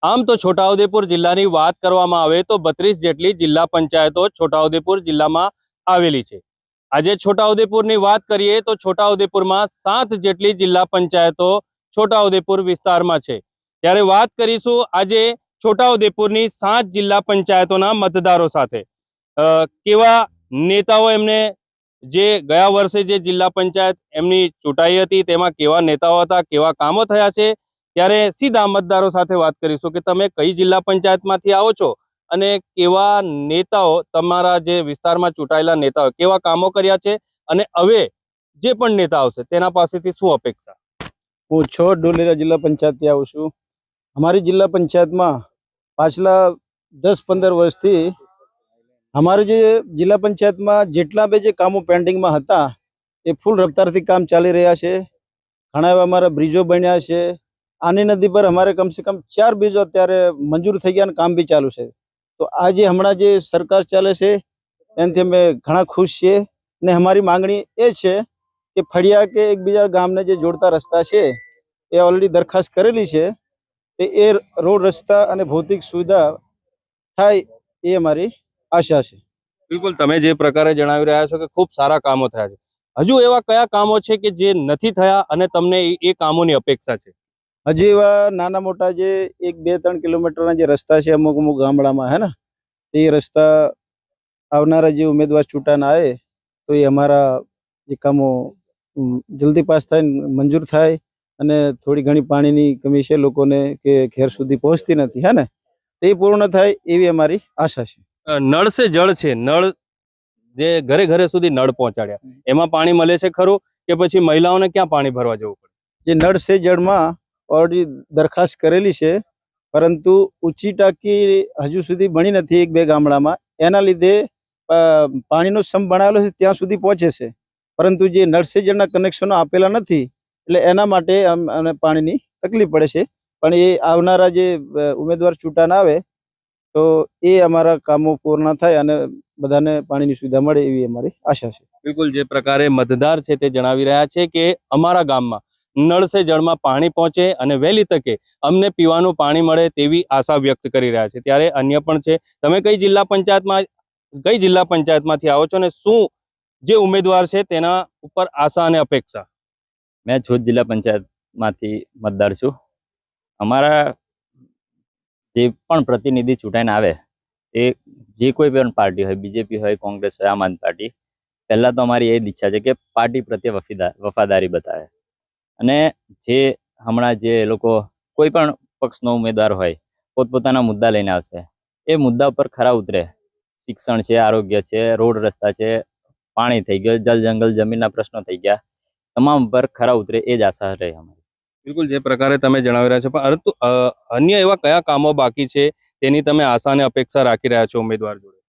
આમ તો છોટાઉદેપુર જિલ્લાની વાત કરવામાં આવે તો 32 જેટલી જિલ્લા પંચાયતો છોટાઉદેપુર જિલ્લામાં આવેલી છે। આજે છોટાઉદેપુરની વાત કરીએ તો છોટાઉદેપુરમાં 7 જેટલી જિલ્લા પંચાયતો છોટાઉદેપુર વિસ્તારમાં છે। ત્યારે વાત કરીશું આજે છોટાઉદેપુરની 7 જિલ્લા પંચાયતોના મતદારો સાથે। કેવા નેતાઓ એમને જે ગયા વર્ષે જે જિલ્લા પંચાયત એમની ચૂંટાઈ હતી તેમાં કેવા નેતાઓ હતા, કેવા કામો થયા છે, ત્યારે સીધા મતદારો સાથે વાત કરીશું કે તમે કઈ જિલ્લા પંચાયતમાંથી આવો છો અને કેવા નેતાઓ તમારા જે વિસ્તારમાં ચૂંટાયેલા નેતાઓ કેવા કામો કર્યા છે અને હવે જે પણ નેતા આવશે તેના પાસેથી શું અપેક્ષા। હું છોડ ડોલેરા જિલ્લા પંચાયતથી આવું છું। અમારી જિલ્લા પંચાયતમાં પાછલા 10-15 વર્ષથી અમારી જે જિલ્લા પંચાયતમાં જેટલા બી જે કામો પેન્ડિંગમાં હતા એ ફૂલ રફતારથી કામ ચાલી રહ્યા છે। ઘણા એવા અમારા બ્રિજો બન્યા છે। આની નદી પર અમારે કમસે કમ 4 બ્રિજો અત્યારે મંજૂર થઈ ગયા અને કામ બી ચાલુ છે। તો આ જે હમણાં જે સરકાર ચાલે છે એનાથી અમે ઘણા ખુશ છીએ અને અમારી માંગણી એ છે કે ફળિયા કે એકબીજા ગામને જે જોડતા રસ્તા છે એ ઓલરેડી દરખાસ્ત કરેલી છે, એ રોડ રસ્તા અને ભૌતિક સુવિધા થાય એ અમારી આશા છે। બિલકુલ, તમે જે પ્રકારે જણાવી રહ્યા છો કે ખૂબ સારા કામો થયા છે, હજુ એવા કયા કામો છે કે જે નથી થયા અને તમને એ કામોની અપેક્ષા છે? હજી એવા નાના મોટા જે 1-2-3 કિલોમીટરના જે રસ્તા છે અમુક અમુક ગામડામાં હે ને, એ રસ્તા આવનારા જે ઉમેદવાર ચૂંટાના આવે તો એ અમારા જે કામો જલ્દી પાસ થાય, મંજૂર થાય અને થોડી ઘણી પાણીની કમી છે લોકોને કે ઘેર સુધી પહોંચતી નથી હે ને, તે પૂર્ણ થાય એવી અમારી આશા છે। નળ સે જળ છે, નળ જે ઘરે ઘરે સુધી નળ પહોંચાડ્યા, એમાં પાણી મળે છે ખરું કે પછી મહિલાઓને ક્યાં પાણી ભરવા જવું પડે? જે નળ સે જળમાં ઓલરેડી દરખાસ્ત કરેલી છે, પરંતુ ઊંચી ટાંકી હજુ સુધી બની નથી 1-2 ગામડામાં। એના લીધે પાણીનો સંપ બનાવેલો છે ત્યાં સુધી પહોંચે છે, પરંતુ જે નળ સે જળના કનેક્શનો આપેલા નથી એટલે એના માટે અમને પાણીની તકલીફ પડે છે। પણ એ આવનારા જે ઉમેદવાર ચૂંટાના આવે તો એ અમારા કામો પૂર્ણ થાય અને બધાને પાણીની સુવિધા મળે એવી અમારી આશા છે। બિલકુલ, જે પ્રકારે મતદાર છે તે જણાવી રહ્યા છે કે અમારા ગામમાં નળ સે જળમાં પાણી પહોંચે અને વહેલી તકે અમને પીવાનું પાણી મળે તેવી આશા વ્યક્ત કરી રહ્યા છે। ત્યારે અન્ય પણ છે, તમે કઈ જિલ્લા પંચાયતમાંથી આવો છો અને શું જે ઉમેદવાર છે તેના ઉપર આશા અને અપેક્ષા? मैं छूत जिला पंचायत मांथी मतदार छूं। अमारा जे पण प्रतिनिधि चूंटाईने आवे ए जे कोई पण पार्टी होय, बीजेपी होय, कांग्रेस होय, आम आदमी पार्टी, पहला तो अमारी ए इच्छा है कि पार्टी प्रत्ये वफादारी बतावे अने जे हमणां जे लोको कोई पण पक्षनो उमेदवार होय पोतपोताना मुद्दा लईने आवशे, ए मुद्दा पर खरा उतरे। शिक्षण छे, आरोग्य छे, रोड रस्ता छे, पाणी थई गयो, जल जंगल जमीनना प्रश्नो थई गया, તમામ પર ખરા ઉતરે એ જ આશા રહે અમારી। બિલકુલ, જે પ્રકારે તમે જણાવી રહ્યા છો, પરંતુ અન્ય એવા કયા કામો બાકી છે તેની તમે આશા અને અપેક્ષા રાખી રહ્યા છો ઉમેદવાર જોડે?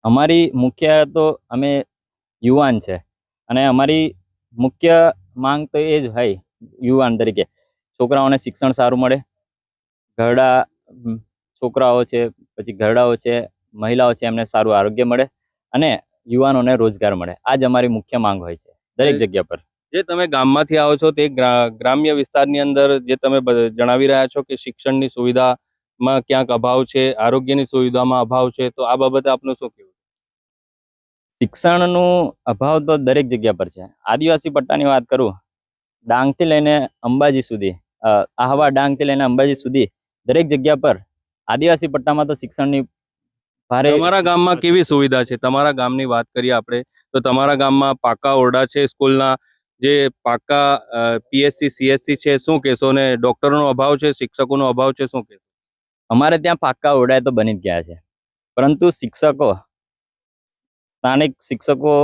અમારી મુખ્ય તો અમે યુવાન છે અને અમારી મુખ્ય માંગ તો એ જ હોય યુવાન તરીકે છોકરાઓને શિક્ષણ સારું મળે, ઘરડા છોકરાઓ છે, પછી ઘરડાઓ છે, મહિલાઓ છે, એમને સારું આરોગ્ય મળે અને યુવાનોને રોજગાર મળે। આ જ અમારી મુખ્ય માંગ હોય છે દરેક જગ્યા પર। જે તમે ગામમાંથી આવો છો તે ગ્રામ્ય વિસ્તારની અંદર જે તમે જણાવી રહ્યા છો કે શિક્ષણની સુવિધામાં ક્યાંક અભાવ છે, આરોગ્યની સુવિધામાં અભાવ છે, તો આ બાબતે આપનું શું કહેવું? શિક્ષણનો અભાવ તો દરેક જગ્યા પર છે। આદિવાસી પટ્ટાની વાત કરું, ડાંગથી લઈને અંબાજી સુધી, આહવા ડાંગથી લઈને અંબાજી સુધી દરેક જગ્યા પર આદિવાસી પટ્ટામાં તો શિક્ષણની ભારે। તમારા ગામમાં કેવી સુવિધા છે? તમારા ગામની વાત કરીએ આપણે તો તમારા ગામમાં પાકા ઓરડા છે સ્કૂલના, જે પાકા પીએસસી સીએસસી છે, શું કહેશો? ને ડોક્ટરનો અભાવ છે, શિક્ષકોનો અભાવ છે, શું કહેશો? અમારે ત્યાં પાકા ઓરડા તો બની જ ગયા છે, પરંતુ શિક્ષકો, સ્થાનિક શિક્ષકો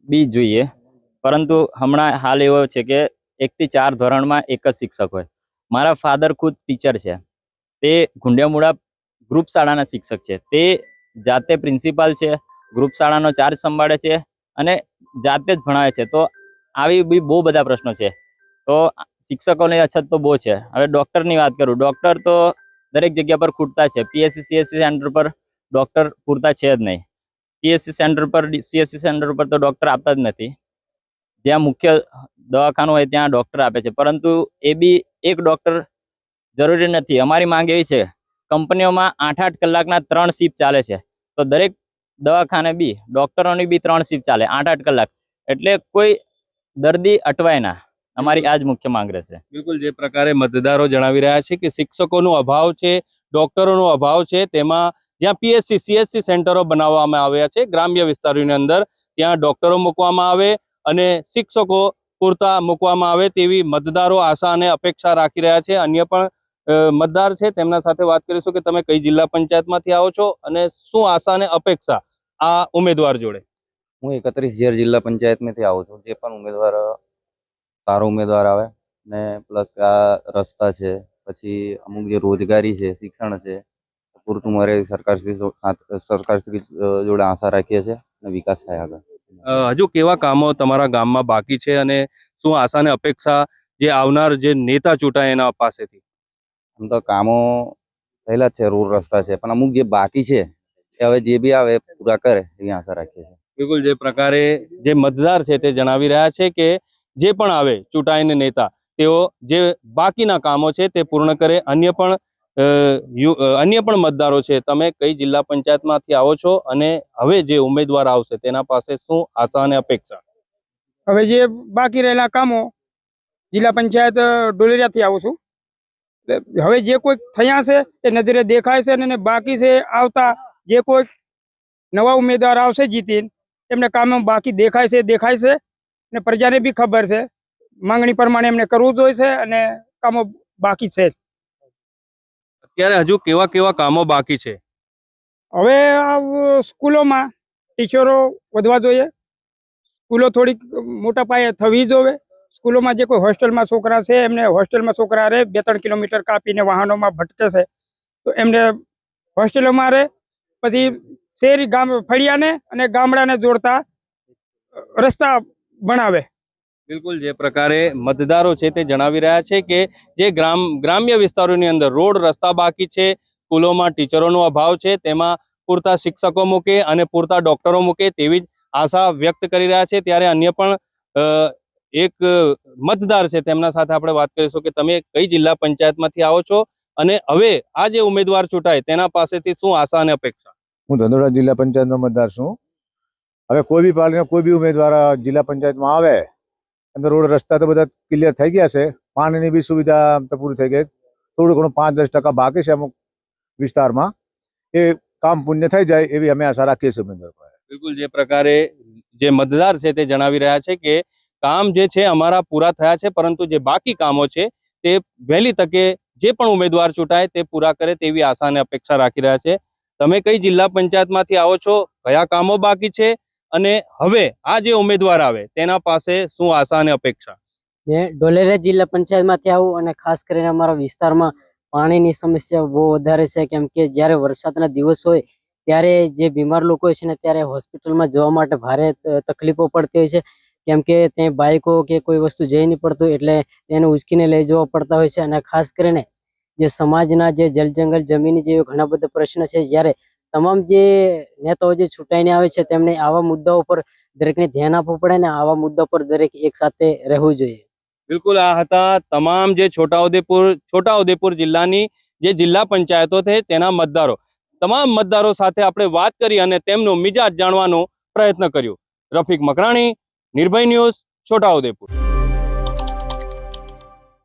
બી જોઈએ, પરંતુ હમણાં હાલ એવો છે કે 1 થી 4 ધોરણમાં એક જ શિક્ષક હોય। મારા ફાધર ખુદ ટીચર છે, તે ઘુંડિયામુડા ગ્રુપ શાળાના શિક્ષક છે, તે જાતે પ્રિન્સિપાલ છે, ગ્રુપ શાળાનો ચાર્જ સંભાળે છે અને જાતે જ ભણાવે છે। તો આવી બી બહુ બધા પ્રશ્નો છે, તો શિક્ષકોની અછત તો બહુ છે। હવે ડૉક્ટરની વાત કરું, ડૉક્ટર તો દરેક જગ્યા પર ખૂટતા છે। પીએસસી સીએસસી સેન્ટર પર ડૉક્ટર પૂરતા છે જ નહીં, પીએસસી સેન્ટર પર સીએસસી સેન્ટર પર તો ડૉક્ટર આપતા જ નથી। જ્યાં મુખ્ય દવાખાનું હોય ત્યાં ડૉક્ટર આપે છે, પરંતુ એ બી એક ડૉક્ટર જરૂરી નથી. અમારી માંગ એવી છે, કંપનીઓમાં 8-8 કલાકના 3 શિફ્ટ ચાલે છે, તો દરેક દવાખાને બી ડોક્ટરોની બી 3 શિફ્ટ ચાલે 8-8 કલાક, એટલે કોઈ દર્દી અટવાય ના. અમારી આ જ મુખ્ય માંગ રહેશે. બિલકુલ જે પ્રકારે મતદારો જણાવી રહ્યા છે કે શિક્ષકોનો અભાવ છે, ડોક્ટરોનો અભાવ છે, તેમાં જ્યાં પીએચસી સીએચસી સેન્ટરો બનાવવામાં આવ્યા છે ગ્રામ્ય વિસ્તારોની અંદર, ત્યાં ડોક્ટરો મૂકવામાં આવે અને શિક્ષકો પૂરતા મૂકવામાં આવે તેવી મતદારો આશા અને અપેક્ષા રાખી રહ્યા છે. અન્ય પણ મતદાર છે, તેમના સાથે વાત કરીશું કે તમે કઈ જિલ્લા પંચાયતમાંથી આવો છો અને શું આશા અને અપેક્ષા આ ઉમેદવાર જોડે? હું 31 ઝેર જિલ્લા પંચાયતમાંથી આવું છું. જે પણ ઉમેદવાર સારો ઉમેદવાર આવે ને પ્લસ આ રસ્તા છે, પછી અમુક જે રોજગારી છે, શિક્ષણ છે, પૂરતું મળે સરકારશ્રી જોડે આશા રાખીએ છીએ અને વિકાસ થાય આગળ. હજુ કેવા કામો તમારા ગામમાં બાકી છે અને શું આશા અને અપેક્ષા જે આવનાર જે નેતા ચૂંટાય એના પાસેથી? આમ તો કામો થયેલા જ છે, રોડ રસ્તા છે, પણ અમુક જે બાકી છે એ હવે જે બી આવે પૂરા કરે એવી આશા રાખીએ છીએ. બિલકુલ જે પ્રકારે જે મતદાર છે તે જણાવી રહ્યા છે કે જે પણ આવે ચૂંટાઈને નેતા, તેઓ જે બાકીના કામો છે તે પૂર્ણ કરે. અન્ય પણ મતદારો છે, તમે કઈ જિલ્લા પંચાયતમાંથી આવો છો અને હવે જે ઉમેદવાર આવશે તેના પાસે શું આશા અને અપેક્ષા? હવે જે બાકી રહેલા કામો જિલ્લા પંચાયત ડોલેરિયાથી આવું છું. હવે જે કોઈ થયા છે એ નજરે દેખાય છે અને બાકી છે આવતા જે કોઈ નવા ઉમેદવાર આવશે જીતીને, એમને કામો બાકી દેખાય છે અને પ્રજાને બી ખબર છે. માંગણી પ્રમાણે એમને કરવું જોઈએ છે અને કામો બાકી છે. અત્યારે હજુ કેવા કેવા કામો બાકી છે? હવે આ સ્કૂલોમાં ટીચરો વધવા જોઈએ, સ્કૂલો થોડીક મોટા પાયે થવી જોઈએ. સ્કૂલોમાં જે કોઈ હોસ્ટેલમાં છોકરા છે એમને હોસ્ટેલમાં છોકરા રહે 2-3 કિલોમીટર કાપીને વાહનોમાં ભટકે છે, તો એમને હોસ્ટેલોમાં રહે. પછી શહેરી ફળિયાને અને ગામડાને જોડતા રસ્તા બનાવે. બિલકુલ જે પ્રકારે મતદારો છે તે જણાવી રહ્યા છે કે જે ગ્રામ્ય વિસ્તારોની અંદર રોડ રસ્તા બાકી છે, સ્કૂલોમાં ટીચરોનો અભાવ છે, તેમાં પૂરતા શિક્ષકો મૂકે અને પૂરતા ડોક્ટરો મૂકે તેવી જ આશા વ્યક્ત કરી રહ્યા છે. ત્યારે અન્ય પણ એક મતદાર છે, તેમના સાથે આપણે વાત કરીશું કે તમે કઈ જિલ્લા પંચાયતમાંથી આવો છો અને હવે આ જે ઉમેદવાર ચૂંટાય તેના પાસેથી શું આશા અને અપેક્ષા? હું ધંધોડા જિલ્લા પંચાયતનો મતદાર છું. હવે કોઈ બી પાર્ટીનો કોઈ બી ઉમેદવાર જિલ્લા પંચાયતમાં આવે અને રોડ રસ્તા તો બધા ક્લિયર થઈ ગયા છે, પાણીની બી સુવિધા તો પૂરી થઈ ગઈ, થોડું ઘણું 5-10% બાકી છે અમુક વિસ્તારમાં, એ કામ પુણ્ય થઈ જાય એવી અમે આશા રાખીએ છીએ ઉમેદવાર. બિલકુલ જે પ્રકારે જે મતદાર છે તે જણાવી રહ્યા છે કે કામ જે છે અમારા પૂરા થયા છે, પરંતુ જે બાકી કામો છે તે વહેલી તકે જે પણ ઉમેદવાર ચૂંટાય તે પૂરા કરે તેવી આશા અને અપેક્ષા રાખી રહ્યા છે. તમે કઈ જિલ્લા પંચાયતમાંથી આવો છો, કયા કામો બાકી છે અને હવે આ જે ઉમેદવાર આવે તેના પાસે શું આશા અને અપેક્ષા? મેં ડોલેરિયા જિલ્લા પંચાયતમાંથી આવું અને ખાસ કરીને અમારા વિસ્તારમાં પાણીની સમસ્યા બહુ વધારે છે. કેમ કે જ્યારે વરસાદના દિવસ હોય ત્યારે જે બીમાર લોકો હોય છે ને ત્યારે હોસ્પિટલમાં જવા માટે ભારે તકલીફો પડતી હોય છે. કેમ કે ત્યાં બાઇકો કે કોઈ વસ્તુ જઈ નહીં પડતું, એટલે તેને ઉચકીને લઈ જવા પડતા હોય છે. અને ખાસ કરીને જે સમાજના જે જલ જંગલ જમીન જેવા ઘણા બધા પ્રશ્ન છે, જ્યારે તમામ જે નેતાઓ જે ચૂંટાઈને આવે છે તેમને આવા મુદ્દાઓ પર દરેકને ધ્યાન આપવું પડે ને આવા મુદ્દા પર દરેક એક સાથે રહેવું જોઈએ. બિલકુલ આ હતા તમામ જે છોટાઉદેપુર જિલ્લાની જે જિલ્લા પંચાયતો છે તેના મતદારો. તમામ મતદારો સાથે આપણે વાત કરી અને તેમનો મિજાજ જાણવાનો પ્રયત્ન કર્યો. રફીક મકરાણી, નિર્ભય ન્યૂઝ, છોટાઉદેપુર.